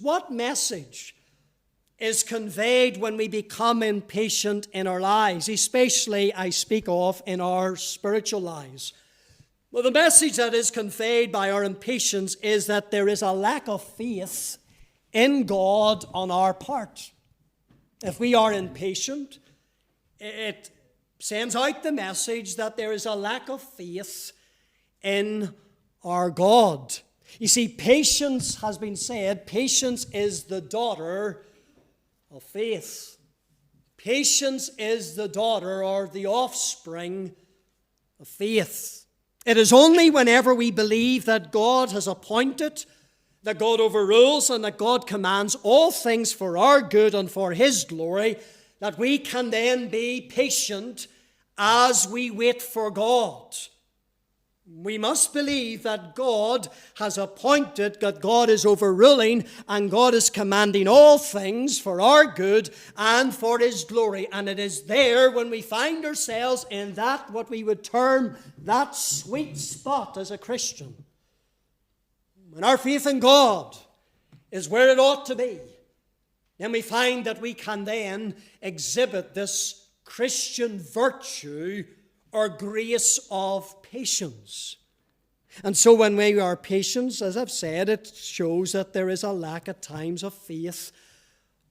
What message is conveyed when we become impatient in our lives, especially I speak of in our spiritual lives? Well, the message that is conveyed by our impatience is that there is a lack of faith in God on our part. If we are impatient, it sends out the message that there is a lack of faith in our God. You see, patience has been said, patience is the daughter of faith. Patience is the daughter or the offspring of faith. It is only whenever we believe that God has appointed, that God overrules, and that God commands all things for our good and for His glory, that we can then be patient as we wait for God. We must believe that God has appointed, that God is overruling, and God is commanding all things for our good and for His glory. And it is there when we find ourselves in that, what we would term, that sweet spot as a Christian. When our faith in God is where it ought to be, then we find that we can then exhibit this Christian virtue or grace of patience. And so when we are patient, as I've said, it shows that there is a lack at times of faith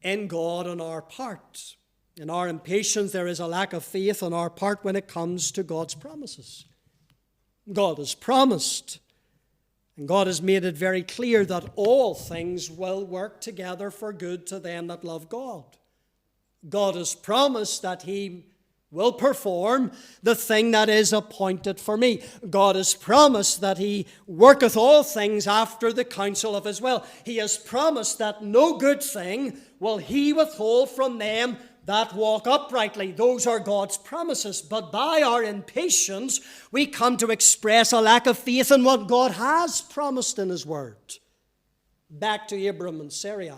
in God on our part. In our impatience, there is a lack of faith on our part when it comes to God's promises. God has promised, and God has made it very clear that all things will work together for good to them that love God. God has promised that He will perform the thing that is appointed for me. God has promised that He worketh all things after the counsel of His will. He has promised that no good thing will He withhold from them that walk uprightly. Those are God's promises. But by our impatience, we come to express a lack of faith in what God has promised in His Word. Back to Abram and Sarai.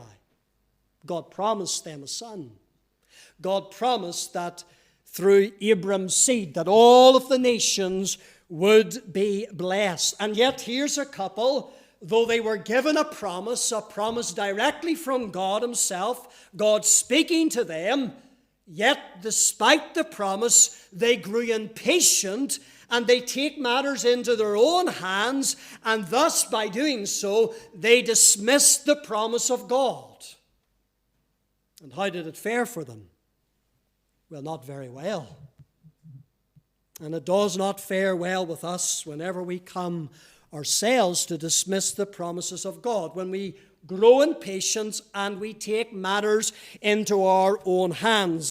God promised them a son. God promised that through Abram's seed, that all of the nations would be blessed. And yet here's a couple, though they were given a promise directly from God Himself, God speaking to them, yet despite the promise, they grew impatient and they take matters into their own hands, and thus by doing so, they dismissed the promise of God. And how did it fare for them? Well, not very well. And it does not fare well with us whenever we come ourselves to dismiss the promises of God, when we grow in patience and we take matters into our own hands.